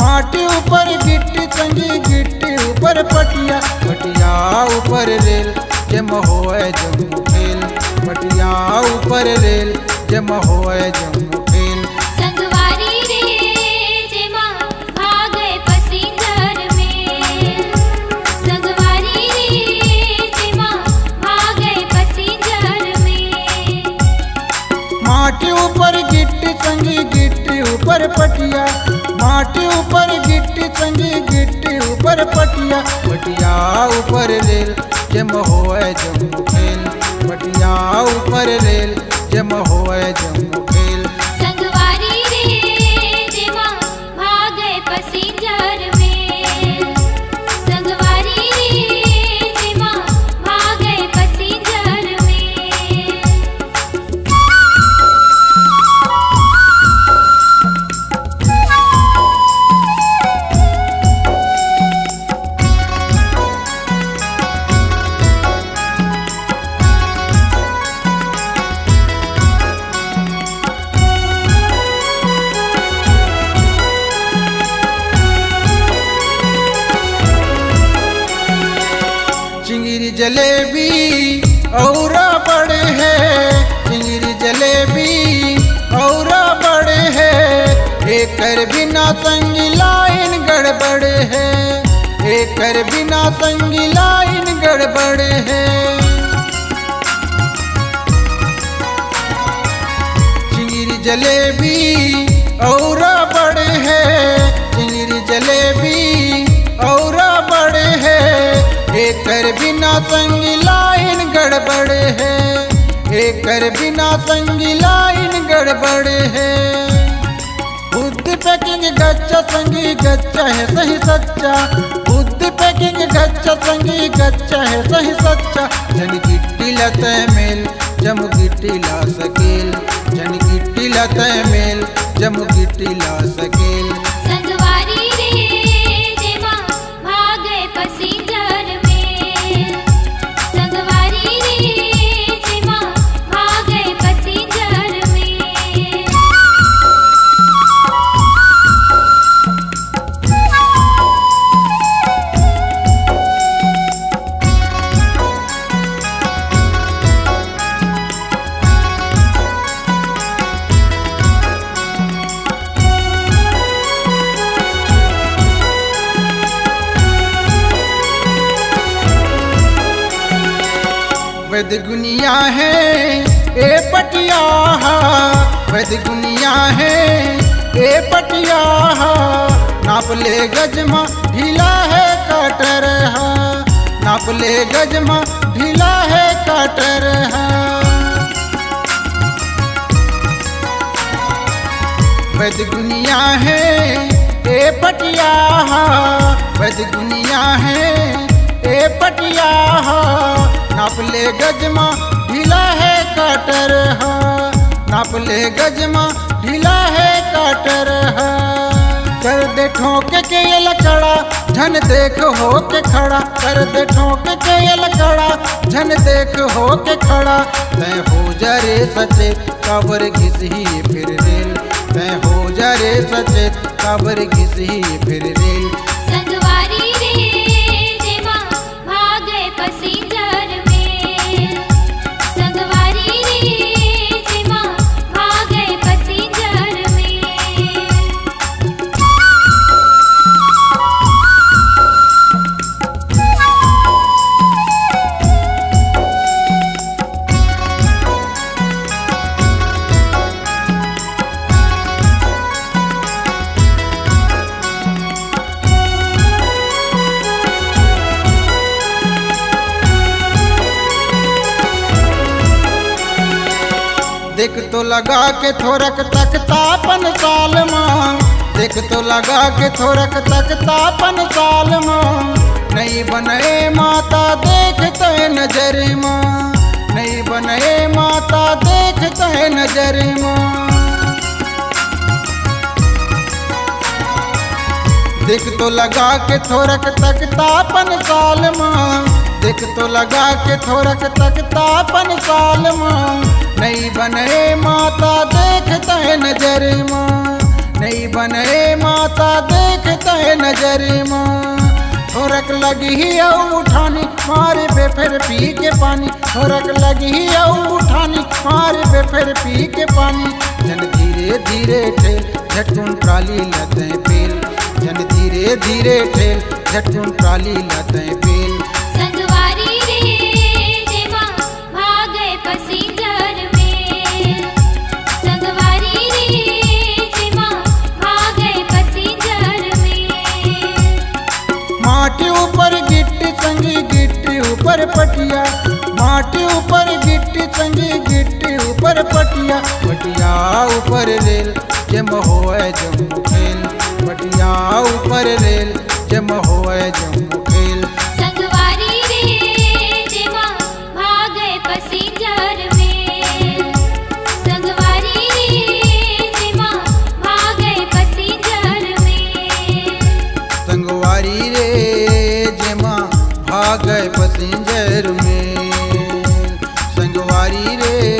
माटी ऊपर गिट्टी संगी गिट्टी ऊपर पटिया, पटिया ऊपर रेल जम होए जम्मू खेल, पटिया ऊपर रेल जम होए जम्मू खेल। संगवारी रे जेमा भागे पसिंजर में, संगवारी रे जेमा भागे पसिंजर में। माटी ऊपर गिट्टी संगी गिट्टी ऊपर पटिया, माटी ऊपर गिट्टी संगी गिट्टी ऊपर पटिया, पटिया ऊपर रेल जम होए जम्मू खेल, पटिया ऊपर रेल जम होए जम्मू खेल। संगवारी रे जेमा भागे पसिंजर में, संगवारी रे जेमा भागे पसिंजर में। चिंगरी जलेबी और बड़े है, चिंगरी जलेबी और बड़े है, एकर बिना संगी लाइन गड़बड़ है, एकर बिना संगी लाइन गड़बड़ है। चिंगरी जलेबी और बड़े है, चिंगरी जलेबी और बड़े है, एकर बिना संगी लाइन गड़बड़ है, एकर बिना संगी लाइन गड़बड़ है। बुद्धि पैकिंग गच्चा संगी गच्चा है सही सच्चा, बुद्धि पैकिंग गच्चा संगी गच्चा है सही सच्चा। जन गिट्टी लते मेल जम गिट्टी ला सकेल, जन गिट्टी लते मेल जम गिट्टी ला सकेल। संगवारी रे जेमा भागे पसिंजर में, संगवारी रे जेमा भागे पसिंजर में। वैद गुनिया है ए पटिया, वैद गुनिया है ए पटिया, नाप ले गजमा ढीला है कटर, नाप ले गजमा ढीला है कटर। वैद गुनिया है ए पटिया, वैद गुनिया है ए पटिया, नाप ले गजमा ढीला है कटर, नाप ले गजमा ढीला है कटर। कर दे ठोक के ये लकड़ा झन देख हो के खड़ा, कर दे ठोक के ये लकड़ा झन देख हो के खड़ा। तय हो जा रे सचेत काबर घिसी फिर रेल, तय हो जा रे सचेत काबर घिसी फिर रेल। संगवारी रे जेमा भागे पसिंजर में, संगवारी रे जेमा भागे पसिंजर में। देख तो लगा के थोरक तख्तापन साल माँ, देख तो लगा के थोरक तख्तापन साल माँ। नहीं बने माता देखते नजर माँ, नहीं बने माता देखते नजर माँ। देख तो लगा के थोरक तख्तापन साल माँ, देख तो लगा के थोरक तख्तापन साल माँ। नहीं बने माता देखते नजर माँ, नहीं बने माता देखते नजर माँ थोरक लगी उठानी मारे बे फिर पी के पानी थोरक लगी उठानी मारे बे फिर पी के पानी जन धीरे धीरे ठेल झटकुन ट्राली लते पेल जन धीरे धीरे ठेल झटकुन ट्राली लते पेल संगवारी रे जेमा भागे पैसेंजर में संगवारी रे जेमा भागे पैसेंजर में माटी ऊपर गिट्टी संगी गिट्टी ऊपर पटिया माटी ऊपर गिट्टी संगी गिट्टी ऊपर पटिया पटिया ऊपर रेल जम होए जम्मू खेल पटिया ऊपर रेल जम होए जम्मू खेल संगवारी रे जेमा भागे पैसेंजर में संगवारी रे जेमा भागे पैसेंजर में संगवारी रे जेमा भागे पैसेंजर में संगवारी रे